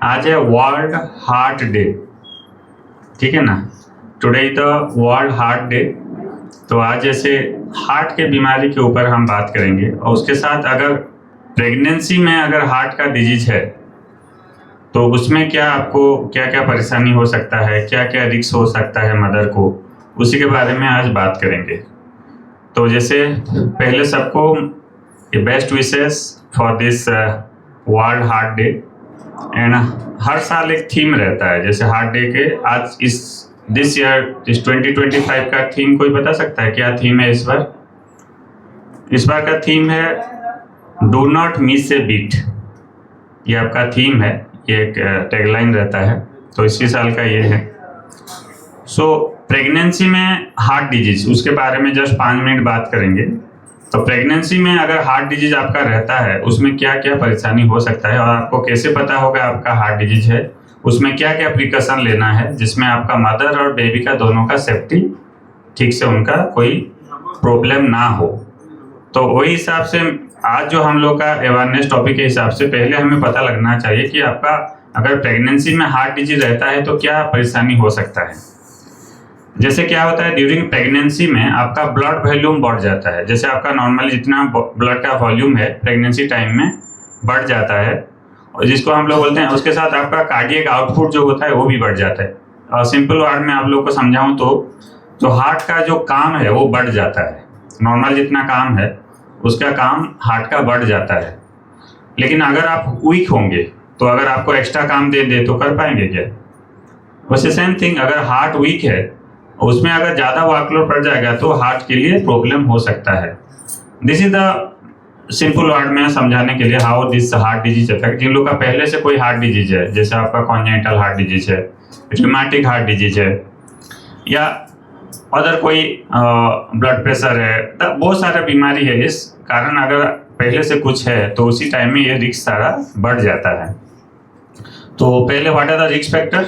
आज है world heart day, ठीक है ना। Today the world heart day. तो आज जैसे हार्ट के बीमारी के ऊपर हम बात करेंगे, और उसके साथ अगर प्रेगनेंसी में अगर हार्ट का डिजीज है तो उसमें क्या आपको क्या क्या परेशानी हो सकता है, क्या क्या रिस्क हो सकता है मदर को, उसी के बारे में आज बात करेंगे। तो जैसे पहले सबको best wishes for this world heart day. And हर साल एक थीम रहता है, जैसे हार्ट डे के आज दिस ईयर 2025 का थीम कोई बता सकता है क्या थीम है इस बार? इस बार का थीम है do not miss a beat. ये आपका थीम है, ये एक टैगलाइन रहता है, तो इसी साल का ये है। सो प्रेगनेंसी में हार्ट डिजीज, उसके बारे में जस्ट 5 मिनट बात करेंगे। तो प्रेगनेंसी में अगर हार्ट डिजीज आपका रहता है उसमें क्या क्या परेशानी हो सकता है, और आपको कैसे पता होगा आपका हार्ट डिजीज है, उसमें क्या क्या प्रिकॉशन लेना है जिसमें आपका मदर और बेबी का दोनों का सेफ्टी ठीक से उनका कोई प्रॉब्लम ना हो। तो वही हिसाब से आज जो हम लोग का अवेयरनेस टॉपिक के हिसाब से पहले हमें पता लगना चाहिए कि आपका अगर प्रेगनेंसी में हार्ट डिजीज रहता है तो क्या परेशानी हो सकता है। जैसे क्या होता है, ड्यूरिंग प्रेगनेंसी में आपका ब्लड वॉल्यूम बढ़ जाता है। जैसे आपका नॉर्मली जितना ब्लड का वॉल्यूम है प्रेगनेंसी टाइम में बढ़ जाता है, और जिसको हम लोग बोलते हैं, उसके साथ आपका कार्डियक आउटपुट जो होता है वो भी बढ़ जाता है। और सिंपल वर्ड में आप लोग को समझाऊं तो हार्ट का जो काम है वो बढ़ जाता है। नॉर्मल जितना काम है उसका काम हार्ट का बढ़ जाता है। लेकिन अगर आप वीक होंगे तो अगर आपको एक्स्ट्रा काम दे तो कर पाएंगे क्या? वैसे सेम थिंग, अगर हार्ट वीक है उसमें अगर ज़्यादा वर्कलोड पड़ जाएगा तो हार्ट के लिए प्रॉब्लम हो सकता है। This is the simple word में समझाने के लिए how this heart disease effect. जिन लोग का पहले से कोई हार्ट डिजीज है, जैसे आपका कॉन्जेनिटल हार्ट डिजीज है, रिमेटिक हार्ट डिजीज है, या अदर कोई ब्लड प्रेशर है, बहुत सारा बीमारी है, इस कारण अगर पहले से कुछ है तो उसी टाइम में ये रिस्क सारा बढ़ जाता है। तो पहले what are the risk factor,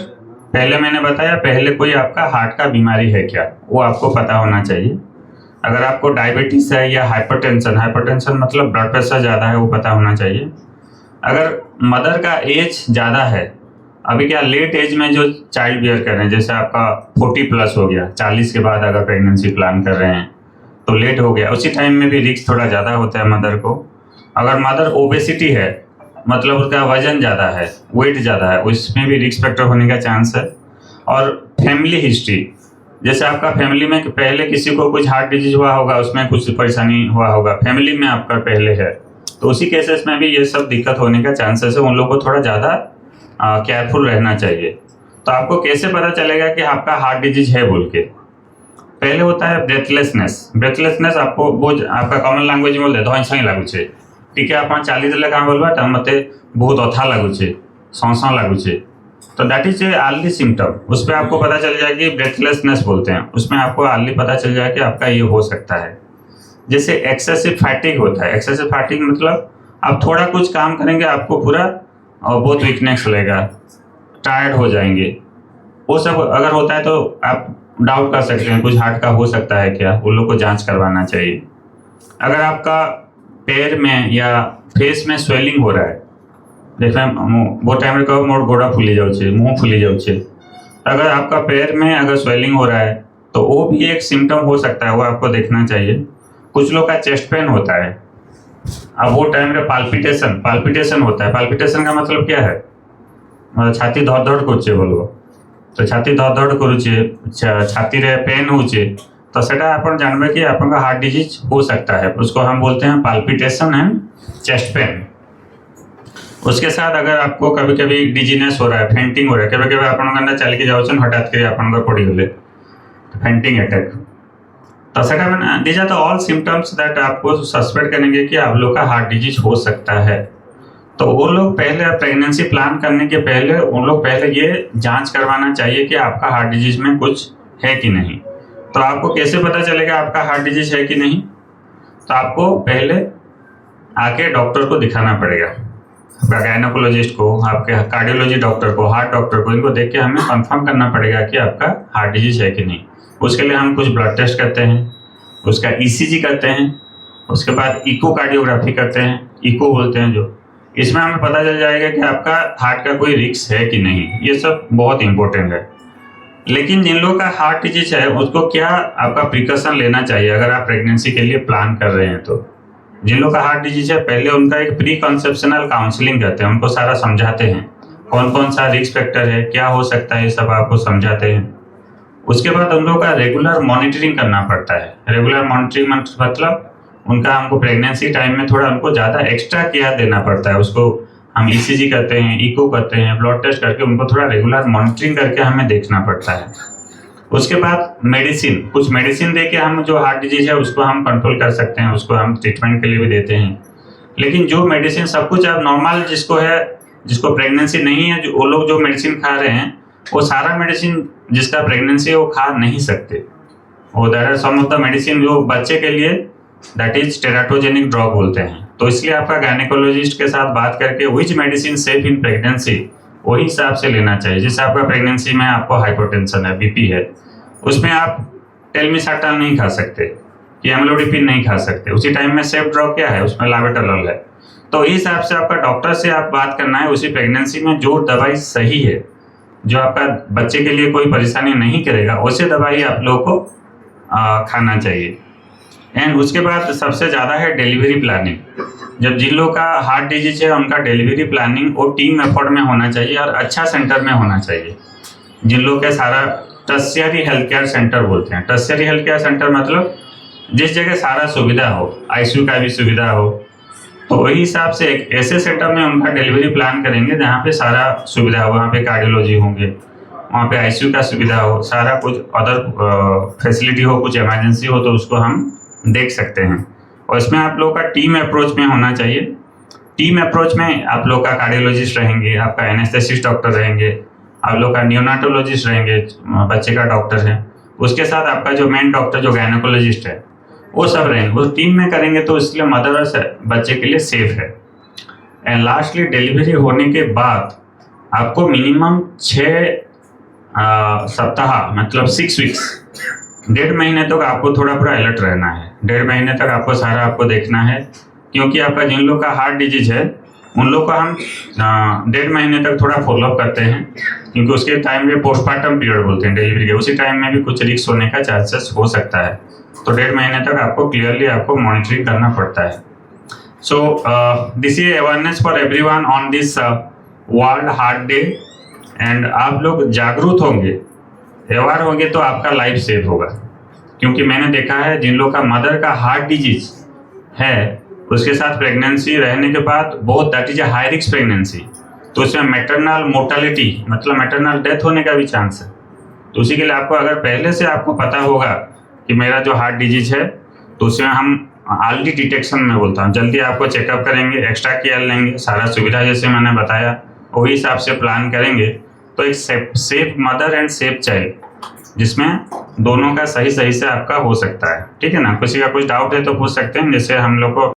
पहले मैंने बताया पहले कोई आपका हार्ट का बीमारी है क्या, वो आपको पता होना चाहिए। अगर आपको डायबिटीज है या हाइपरटेंशन मतलब ब्लड प्रेशर ज़्यादा है, वो पता होना चाहिए। अगर मदर का एज ज़्यादा है, अभी क्या लेट एज में जो चाइल्ड बियर कर रहे हैं, जैसे आपका 40+ हो गया, 40 के बाद अगर प्रेगनेंसी प्लान कर रहे हैं तो लेट हो गया, उसी टाइम में भी रिस्क थोड़ा ज़्यादा होता है मदर को। अगर मदर ओबेसिटी है, मतलब उसका वजन ज़्यादा है, वेट ज़्यादा है, उसमें भी रिस्क फैक्टर होने का चांस है। और फैमिली हिस्ट्री, जैसे आपका फैमिली में पहले किसी को कुछ हार्ट डिजीज हुआ होगा, उसमें कुछ परेशानी हुआ होगा, फैमिली में आपका पहले है, तो उसी केसेस में भी ये सब दिक्कत होने का चांसेस है। उन लोगों को थोड़ा ज़्यादा केयरफुल रहना चाहिए। तो आपको कैसे पता चलेगा कि आपका हार्ट डिजीज है बोल के? पहले होता है ब्रेथलेसनेस आपको वो आपका कॉमन लैंग्वेज में बोलते धई छई लगुचे, टीके आप चालीदेले क्या बोलवा मत बहुत अथा लगुचे, सौ लगुचे, तो that is a early symptom. उस पर आपको पता चल जाएगी, ब्रेथलेसनेस बोलते हैं, उसमें आपको अर्ली पता चल जाए कि आपका ये हो सकता है। जैसे एक्सेसिव फैटिग होता है, एक्सेसिव फैटिग मतलब आप थोड़ा कुछ काम करेंगे आपको पूरा बहुत वीकनेस लगेगा, टायर्ड हो जाएंगे, वो सब अगर होता है तो आप डाउट कर सकते हैं कुछ हार्ट का हो सकता है क्या, उन लोग को जांच करवाना चाहिए। अगर आपका पैर में या फेस में स्वेलिंग हो रहा है, देखा वो टाइम में कहो मोर गोड़ा फूली जाऊे, मुंह फूली जाऊे, अगर आपका पैर में अगर स्वेलिंग हो रहा है तो वो भी एक सिम्टम हो सकता है, वो आपको देखना चाहिए। कुछ लोग का चेस्ट पेन होता है, अब वो टाइम में पाल्पिटेशन होता है। पाल्पिटेशन का मतलब क्या है, मतलब छाती धड़ धड़ करुचे बोलो, तो छाती धड़ धड़ करुचे, छाती रे पेन होचे, तो सेटा अपन जानबे कि आपन का हार्ट डिजीज हो सकता है, उसको हम बोलते हैं पाल्पिटेशन एंड चेस्ट पेन। उसके साथ अगर आपको कभी कभी डिजीनेस हो रहा है, फेंटिंग हो रहा है, कभी कभी अपन चल के जाओ हठात कर अपन पड़ी गले फेंटिंग अटैक, तो सेटा मैंने these are the all symptoms that आपको सस्पेक्ट करेंगे कि आप लोग का हार्ट डिजीज हो सकता है। तो वो लोग पहले प्रेगनेंसी प्लान करने के पहले उन लोग पहले ये जांच करवाना चाहिए कि आपका हार्ट डिजीज में कुछ है कि नहीं। तो आपको कैसे पता चलेगा आपका हार्ट डिजीज है कि नहीं? तो आपको पहले आके डॉक्टर को दिखाना पड़ेगा, आपका गायनोकोलॉजिस्ट को, आपके कार्डियोलॉजी डॉक्टर को, हार्ट डॉक्टर को, इनको देख के हमें कंफर्म करना पड़ेगा कि आपका हार्ट डिजीज है कि नहीं। उसके लिए हम कुछ ब्लड टेस्ट करते हैं, उसका ईसीजी करते हैं, उसके बाद इकोकार्डियोग्राफी करते हैं, इको बोलते हैं जो, इसमें हमें पता चल जाएगा कि आपका हार्ट का कोई रिस्क है कि नहीं। ये सब बहुत इंपॉर्टेंट है। लेकिन जिन लोगों का हार्ट डिजीज है उसको क्या आपका प्रिकॉशन लेना चाहिए अगर आप प्रेगनेंसी के लिए प्लान कर रहे हैं। तो जिन लोगों का हार्ट डिजीज है पहले उनका एक प्री कंसेप्शनल काउंसलिंग करते हैं, उनको सारा समझाते हैं कौन कौन सा रिस्क फैक्टर है, क्या हो सकता है, ये सब आपको समझाते हैं। उसके बाद उन लोगों का रेगुलर मॉनिटरिंग करना पड़ता है। रेगुलर मॉनिटरिंग मतलब उनका हमको प्रेगनेंसी टाइम में थोड़ा उनको ज़्यादा एक्स्ट्रा केयर देना पड़ता है। उसको हम ईसीजी करते हैं, इको करते हैं, ब्लड टेस्ट करके उनको थोड़ा रेगुलर मॉनिटरिंग करके हमें देखना पड़ता है। उसके बाद मेडिसिन, कुछ मेडिसिन दे के हम जो हार्ट डिजीज है उसको हम कंट्रोल कर सकते हैं, उसको हम ट्रीटमेंट के लिए भी देते हैं। लेकिन जो मेडिसिन सब कुछ अब नॉर्मल जिसको है, जिसको प्रेगनेंसी नहीं है, जो वो लोग जो मेडिसिन खा रहे हैं वो सारा मेडिसिन जिसका प्रेगनेंसी है वो खा नहीं सकते। और there are some of the medicine जो बच्चे के लिए दैट इज टेराटोजेनिक ड्रग बोलते हैं। तो इसलिए आपका गायनेकोलॉजिस्ट के साथ बात करके विच मेडिसिन सेफ इन प्रेगनेंसी वही हिसाब से लेना चाहिए। जैसे आपका प्रेगनेंसी में आपको हाइपरटेंशन है, बीपी है, उसमें आप टेलमिसार्टान नहीं खा सकते या एम्लोडिपिन नहीं खा सकते। उसी टाइम में सेफ ड्रग क्या है, उसमें लाबेटालॉल है। तो इस हिसाब से आपका डॉक्टर से आप बात करना है उसी प्रेगनेंसी में जो दवाई सही है, जो आपका बच्चे के लिए कोई परेशानी नहीं करेगा, वैसे दवाई आप लोगों को खाना चाहिए। एंड उसके बाद सबसे ज़्यादा है डिलीवरी प्लानिंग। जब जिन लोगों का हार्ट डिजीज है उनका डिलीवरी प्लानिंग वो टीम एफर्ट में होना चाहिए और अच्छा सेंटर में होना चाहिए। जिन लोगों के सारा टर्शियरी हेल्थ केयर सेंटर बोलते हैं। टर्शियरी हेल्थ केयर सेंटर मतलब जिस जगह सारा सुविधा हो, आईसीयू का भी सुविधा हो, तो वही हिसाब से एक ऐसे सेंटर में उनका डिलीवरी प्लान करेंगे जहाँ पे सारा सुविधा हो। वहाँ पे कार्डियोलॉजी होंगे, वहाँ पे आईसीयू का सुविधा हो, सारा कुछ अदर फैसिलिटी हो, कुछ इमरजेंसी हो तो उसको हम देख सकते हैं। और इसमें आप लोगों का टीम अप्रोच में होना चाहिए। टीम अप्रोच में आप लोग का कार्डियोलॉजिस्ट रहेंगे, आपका एनेस्थेसिस्ट डॉक्टर रहेंगे, आप लोग का नियोनाटोलॉजिस्ट रहेंगे, बच्चे का डॉक्टर है, उसके साथ आपका जो मेन डॉक्टर जो गायनेकोलॉजिस्ट है वो सब रहेंगे। वो टीम में करेंगे तो इसलिए मदर और बच्चे के लिए सेफ है। एंड लास्टली डिलीवरी होने के बाद आपको मिनिमम 6 सप्ताह मतलब 6 वीक्स, 1.5 महीने तक आपको थोड़ा पूरा अलर्ट रहना है। 1.5 महीने तक आपको सारा आपको देखना है, क्योंकि आपका जिन लोग का हार्ट डिजीज है उन लोग को हम 1.5 महीने तक थोड़ा फॉलोअप करते हैं, क्योंकि उसके टाइम में पोस्टमार्टम पीरियड बोलते हैं डिलीवरी के, उसी टाइम में भी कुछ रिस्क होने का चांसेस हो सकता है। तो 1.5 महीने तक आपको क्लियरली आपको मॉनिटरिंग करना पड़ता है। So this is awareness for everyone on this world heart day. And आप लोग जागरूक होंगे, अवेयर होंगे तो आपका लाइफ सेव होगा। क्योंकि मैंने देखा है जिन लोग का मदर का हार्ट डिजीज है उसके साथ प्रेगनेंसी रहने के बाद बहुत that is a high risk pregnancy, तो उसमें मैटरनल मोर्टेलिटी मतलब मैटरनल डेथ होने का भी चांस है। तो उसी के लिए आपको अगर पहले से आपको पता होगा कि मेरा जो हार्ट डिजीज है, तो उसमें हम अर्ली डिटेक्शन में बोलता हूँ, जल्दी आपको चेकअप करेंगे, एक्स्ट्रा केयर लेंगे, सारा सुविधा जैसे मैंने बताया वही हिसाब से प्लान करेंगे, तो एक safe mother and safe child जिसमें दोनों का सही से आपका हो सकता है। ठीक है ना। किसी का कुछ डाउट है तो पूछ सकते हैं, जैसे हम लोग को